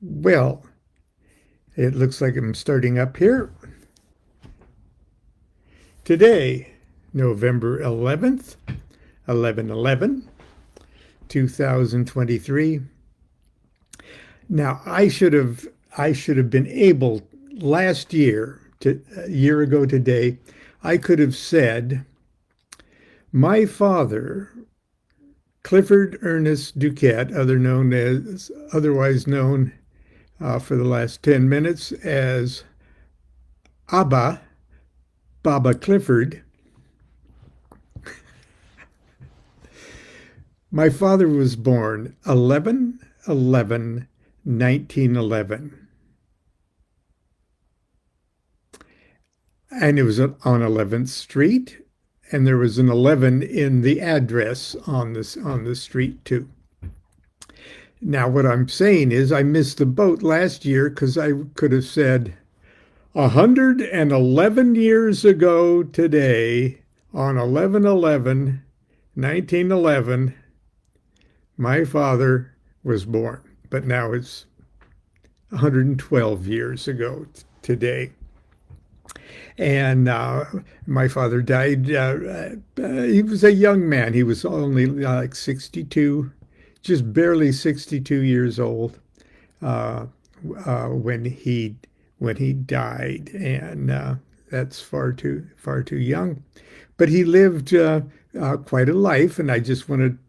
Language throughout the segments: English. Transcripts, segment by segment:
Well, it looks like I'm starting up here. Today, November 11th, 11/11, 2023. Now, I should have been able last year, a year ago today, I could have said, my father, Clifford Ernest DuQuette, otherwise known for the last 10 minutes as ABBA, Baba Clifford. My father was born 11/11/1911, and it was on 11th Street, and there was an 11 in the address on the street too. Now, what I'm saying is I missed the boat last year because I could have said 111 years ago today, on 11/11/1911, my father was born. But now it's 112 years ago today. And my father died. He was a young man. He was only like 62, just barely 62 years old uh, when he died, and that's far too young. But he lived quite a life, and I just wanted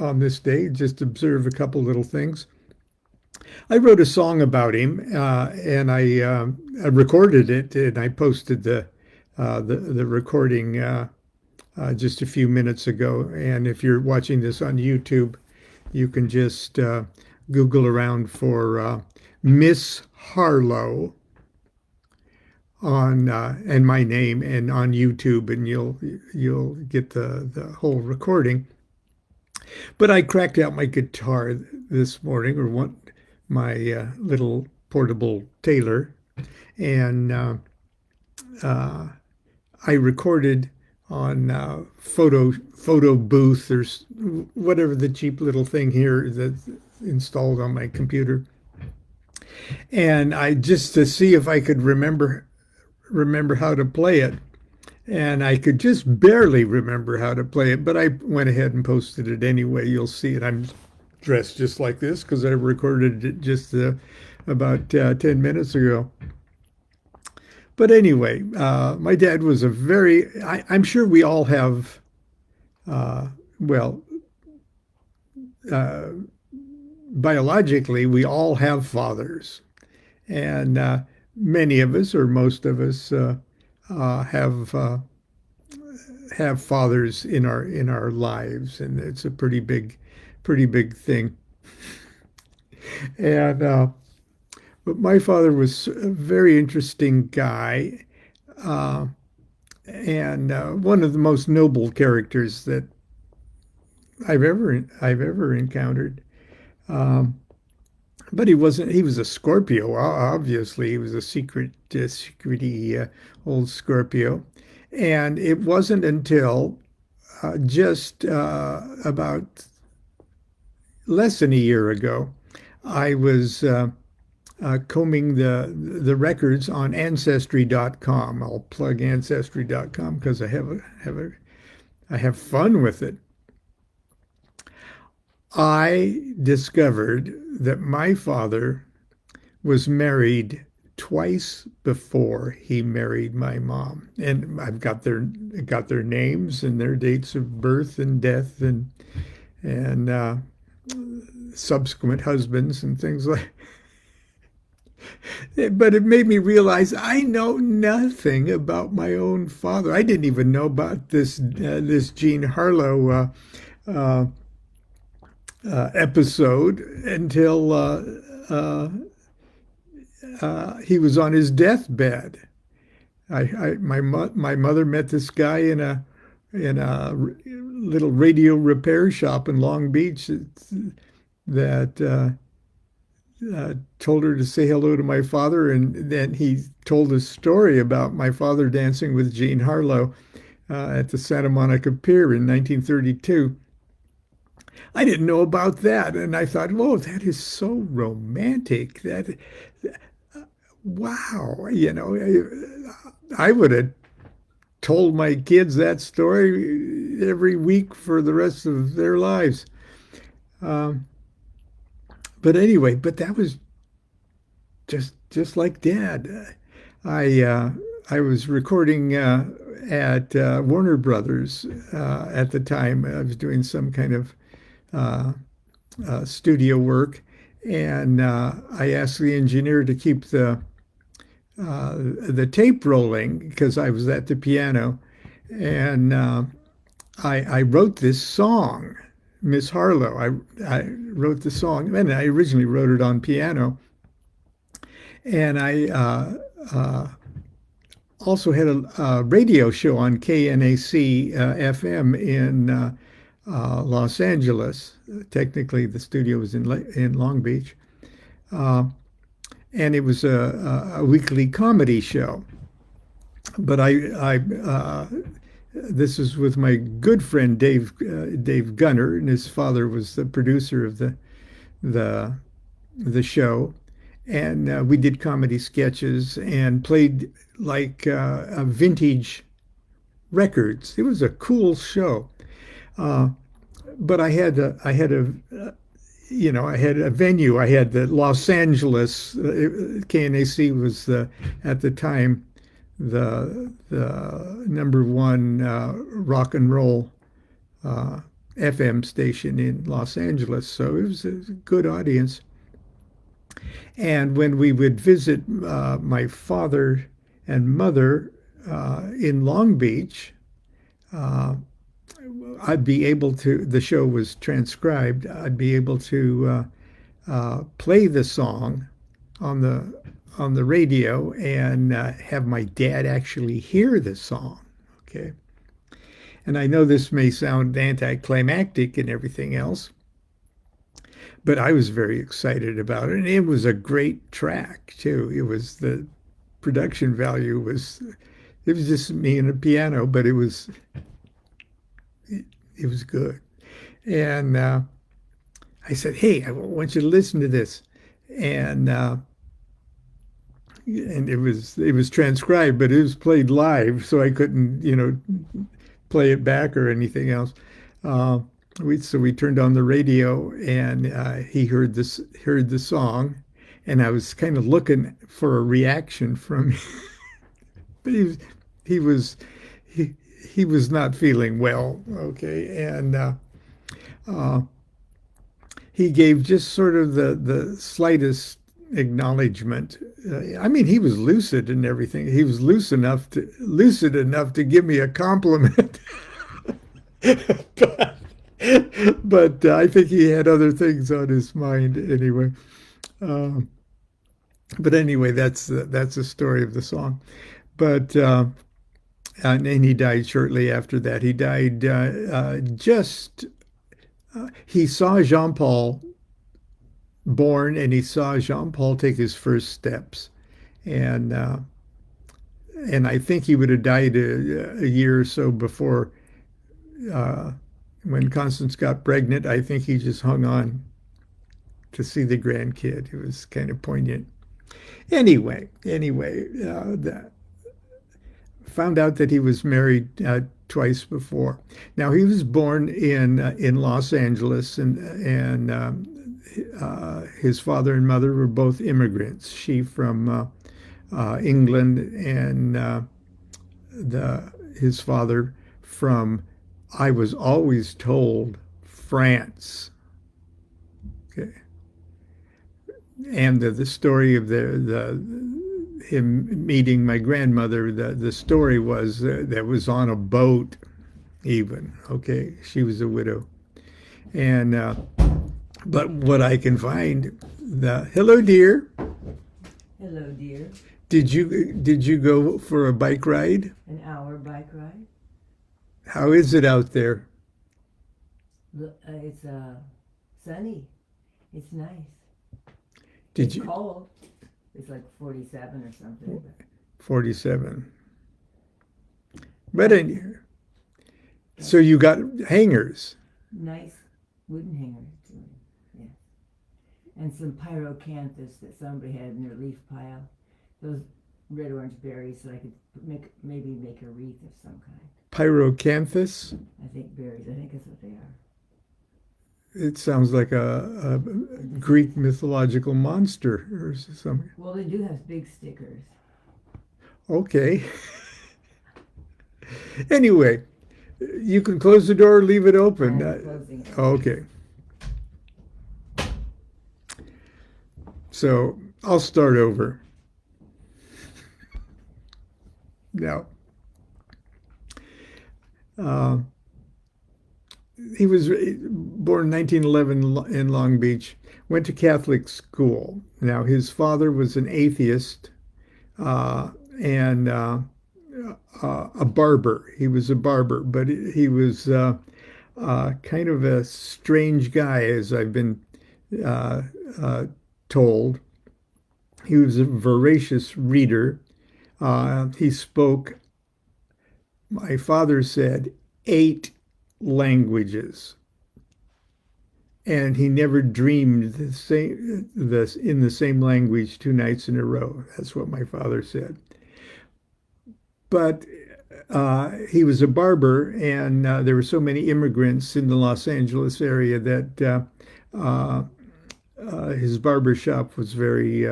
on this day just observe a couple little things. I wrote a song about him, and I recorded it, and I posted the recording just a few minutes ago. And if you're watching this on YouTube, you can just Google around for Miss Harlow on and my name and on YouTube, and you'll get the whole recording. But I cracked out my guitar this morning, or my little portable Taylor, and I recorded on photo booth or whatever the cheap little thing here that's installed on my computer, and I just to see if I could remember how to play it. And I could just barely remember how to play it, but I went ahead and posted it anyway. You'll see it. I'm dressed just like this because I recorded it just about 10 minutes ago. But anyway, my dad was I'm sure we all have, well, uh, biologically, we all have fathers. And many of us, or most of us, uh, have uh, have fathers in our lives, and it's a pretty big thing. And but my father was a very interesting guy, uh, and one of the most noble characters that I've ever encountered. Um, but he was a Scorpio. Obviously, he was a secrety old Scorpio. And it wasn't until just about less than a year ago, I was combing the records on Ancestry.com. I'll plug Ancestry.com because I have fun with it. I discovered that my father was married twice before he married my mom, and I've got their names and their dates of birth and death and subsequent husbands and things like. But it made me realize I know nothing about my own father. I didn't even know about this Jean Harlow uh, episode until uh, he was on his deathbed. My mother met this guy in a little radio repair shop in Long Beach that told her to say hello to my father, and then he told a story about my father dancing with Jean Harlow at the Santa Monica Pier in 1932. I didn't know about that. And I thought, whoa, that is so romantic. Wow, I would have told my kids that story every week for the rest of their lives. Um, but anyway, but that was just like Dad. I uh, I was recording at Warner Brothers at the time. I was doing some kind of uh, studio work, and I asked the engineer to keep the tape rolling because I was at the piano, and I wrote this song, Miss Harlow. I wrote the song, and I originally wrote it on piano, and I also had a radio show on KNAC FM in Los Angeles. Technically, the studio was in Long Beach, uh, and it was a weekly comedy show. But this is with my good friend Dave Gunner, and his father was the producer of the the show, and we did comedy sketches and played like vintage records. It was a cool show, uh, but I had a venue. I had the Los Angeles KNAC was at the time the number one rock and roll FM station in Los Angeles. So it was a good audience. And when we would visit my father and mother in Long Beach, uh, I'd be able to, the show was transcribed, I'd be able to play the song on the radio and have my dad actually hear the song. Okay. And I know this may sound anticlimactic and everything else, but I was very excited about it. And it was a great track too. It was the production value was it was just me and a piano, but it was good. And I said, "Hey, I want you to listen to this." And it was transcribed, but it was played live, so I couldn't, play it back or anything else. Uh, so we turned on the radio, and he heard the song, and I was kind of looking for a reaction from him. But he was he he was not feeling well. Okay, and uh, he gave just sort of the slightest acknowledgement. I mean, he was lucid and everything. He was lucid enough to give me a compliment. but I think he had other things on his mind anyway. Um, but anyway, that's the story of the song. But and he died shortly after that. He died just he saw Jean Paul born, and he saw Jean Paul take his first steps, and I think he would have died a year or so before when Constance got pregnant. I think he just hung on to see the grandkid. It was kind of poignant. Anyway, found out that he was married twice before. Now he was born in Los Angeles, and his father and mother were both immigrants. She from England, and his father from, I was always told, France. Okay, and the story of the him meeting my grandmother, the story was that was on a boat even. Okay, she was a widow, and but what I can find, hello dear. Hello, dear. Did you go for a bike ride? An hour bike ride. How is it out there? It's sunny. It's nice. Did It's you cold. It's like 47 or something. 47? But so you got hangers. Nice wooden hangers. Yes. And some pyrocanthus that somebody had in their leaf pile. Those red orange berries that I could maybe make a wreath of some kind. Pyrocanthus? I think berries. I think that's what they are. It sounds like a Greek mythological monster or something. Well, they do have big stickers. Okay. Anyway, you can close the door or leave it open. I'm closing it. Okay. So I'll start over. Now, he was born in 1911 in Long Beach, went to Catholic school. Now, his father was an atheist and a barber. He was a barber, but he was kind of a strange guy, as I've been told. He was a voracious reader. He spoke, my father said, 8 languages. And he never dreamed in the same language 2 nights in a row. That's what my father said. But he was a barber, and there were so many immigrants in the Los Angeles area that his barber shop was very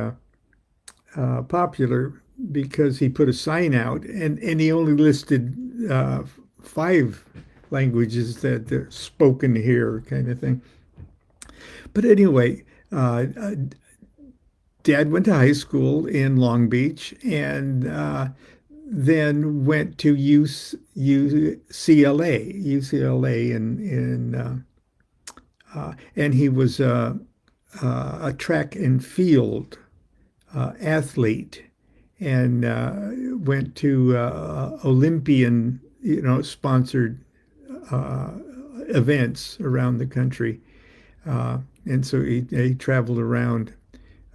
popular because he put a sign out, and he only listed 5 languages that are spoken here, kind of thing. But anyway, Dad went to high school in Long Beach and then went to UCLA, and he was a track and field athlete, and went to Olympian, sponsored events around the country. And so he traveled around,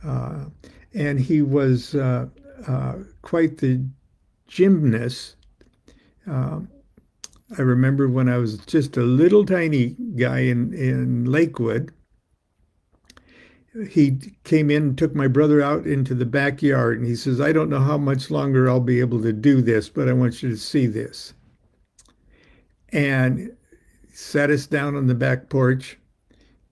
and he was quite the gymnast. I remember when I was just a little tiny guy in Lakewood, he came in and took my brother out into the backyard, and he says, "I don't know how much longer I'll be able to do this, but I want you to see this." And sat us down on the back porch.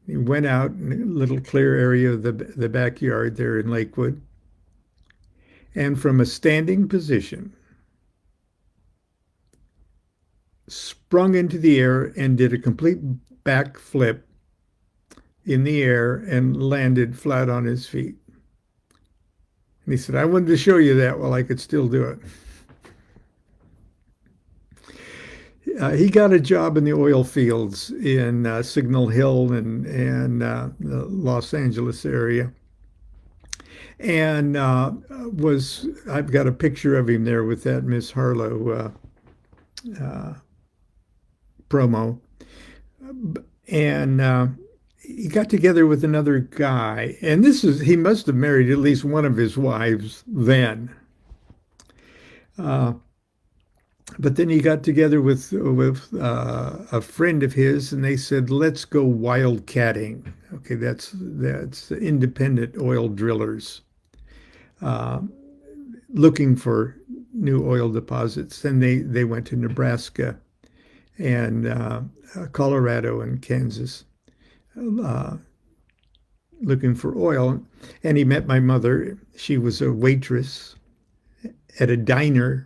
He went out in a little clear area of the backyard there in Lakewood, and from a standing position, sprung into the air and did a complete backflip in the air and landed flat on his feet. And he said, "I wanted to show you that while I could still do it." He got a job in the oil fields in Signal Hill and the Los Angeles area. And I've got a picture of him there with that Miss Harlow promo. And he got together with another guy. And he must have married at least one of his wives then. But then he got together with a friend of his, and they said, "Let's go wildcatting." Okay, that's independent oil drillers looking for new oil deposits. And they went to Nebraska and Colorado and Kansas looking for oil. And he met my mother. She was a waitress at a diner.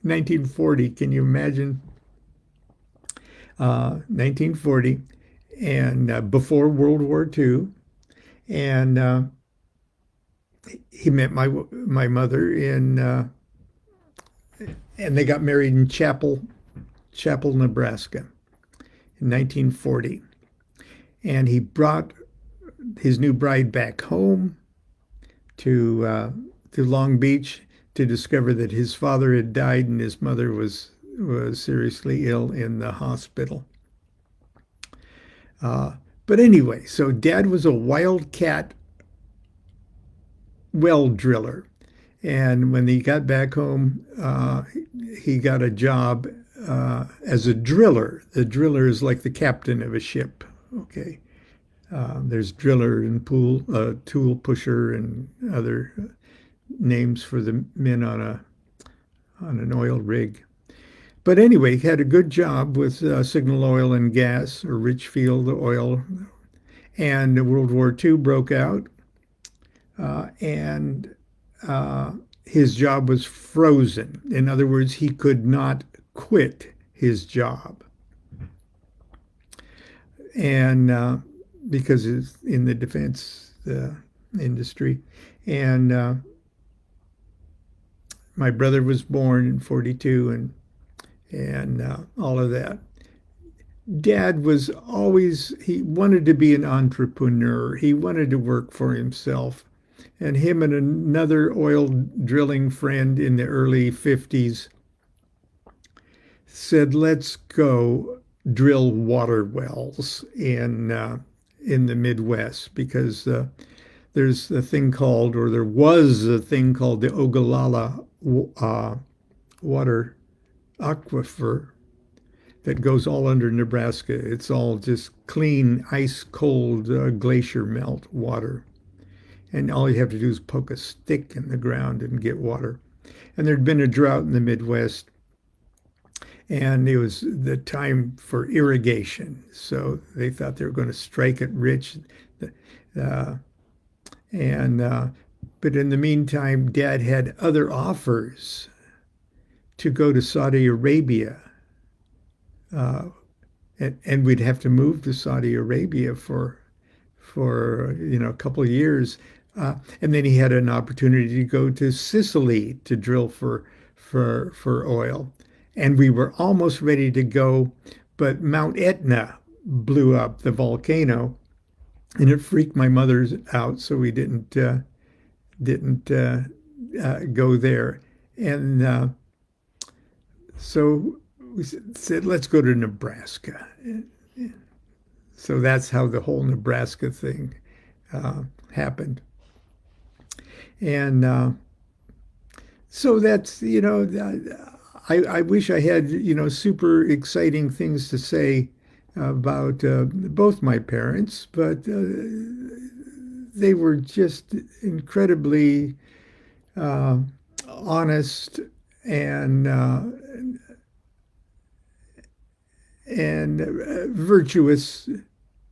1940, can you imagine? 1940, and before World War II, and he met my mother and they got married in Chapel, Nebraska, in 1940, and he brought his new bride back home to Long Beach to discover that his father had died and his mother was seriously ill in the hospital. But anyway, so Dad was a wildcat well driller. And when he got back home, he got a job as a driller. The driller is like the captain of a ship. Okay. There's driller and tool pusher and other names for the men on an oil rig. But anyway, he had a good job with Signal Oil and Gas, or Richfield Oil, and World War II broke out, and his job was frozen. In other words, he could not quit his job, and because it's in the defense industry, and my brother was born in 42, and all of that. Dad was always, he wanted to be an entrepreneur. He wanted to work for himself. And him and another oil drilling friend in the early 50s said, let's go drill water wells in the Midwest, because there's a thing called, or there was a thing called, the Ogallala water aquifer that goes all under Nebraska. It's all just clean, ice cold glacier melt water. And all you have to do is poke a stick in the ground and get water. And there'd been a drought in the Midwest, and it was the time for irrigation. So they thought they were going to strike it rich. Uh, but in the meantime, Dad had other offers to go to Saudi Arabia. And we'd have to move to Saudi Arabia for a couple of years. And then he had an opportunity to go to Sicily to drill for oil. And we were almost ready to go, but Mount Etna blew up, the volcano, and it freaked my mother out, so we didn't go there. And so we said, let's go to Nebraska. So that's how the whole Nebraska thing happened. And so that's, I wish I had, super exciting things to say about both my parents, but they were just incredibly honest and virtuous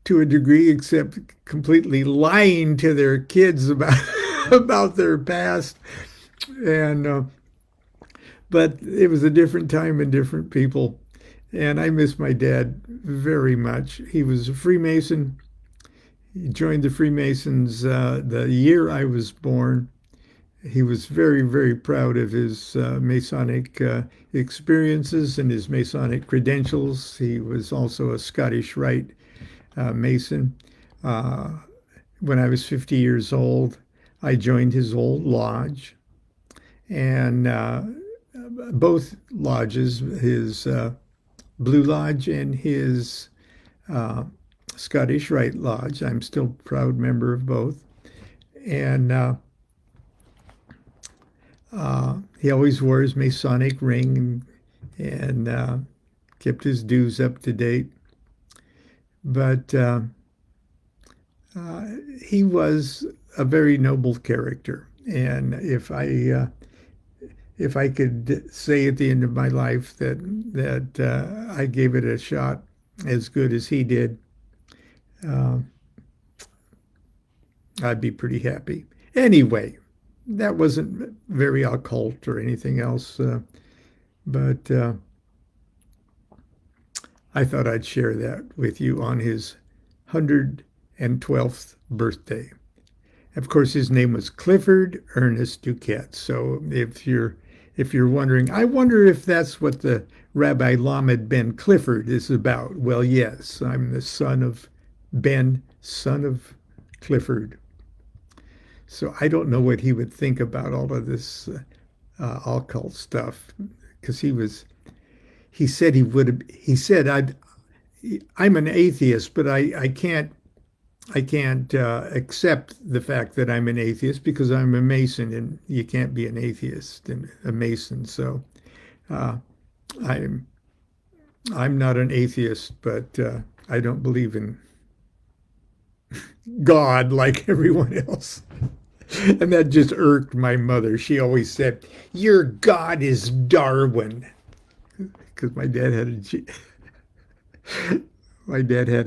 to a degree, except completely lying to their kids about about their past. And but it was a different time and different people. And I miss my dad very much. He was a Freemason. He joined the Freemasons the year I was born. He was very, very proud of his Masonic experiences and his Masonic credentials. He was also a Scottish Rite Mason. When I was 50 years old, I joined his old lodge. And both lodges, his Blue Lodge and his Scottish Rite Lodge, I'm still a proud member of both. And he always wore his Masonic ring and kept his dues up to date. But he was a very noble character. And if I could say at the end of my life that I gave it a shot as good as he did, I'd be pretty happy. Anyway, that wasn't very occult or anything else, but I thought I'd share that with you on his 112th birthday. Of course, his name was Clifford Ernest DuQuette. So if you're wondering, I wonder if that's what the Rabbi Lamed Ben Clifford is about. Well, yes, I'm the son of Ben, son of Clifford. So I don't know what he would think about all of this occult stuff, because he said I'm an atheist, but I can't accept the fact that I'm an atheist because I'm a Mason, and you can't be an atheist and a Mason. So I'm I'm not an atheist, but I don't believe in God like everyone else. And that just irked my mother. She always said, "Your God is Darwin," because my dad had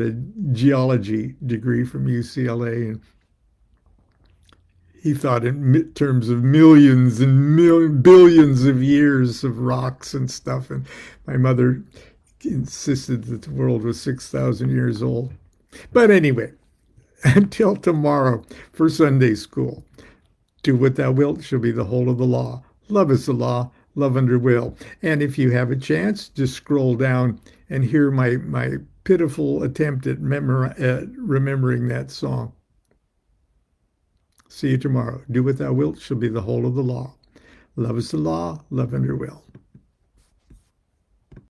a geology degree from UCLA, and he thought in terms of millions and billions of years of rocks and stuff. And my mother insisted that the world was 6,000 years old. But anyway, until tomorrow for Sunday school, do what thou wilt shall be the whole of the law. Love is the law, love under will. And if you have a chance, just scroll down and hear my pitiful attempt at remembering that song. See you tomorrow. Do what thou wilt shall be the whole of the law. Love is the law, love under will.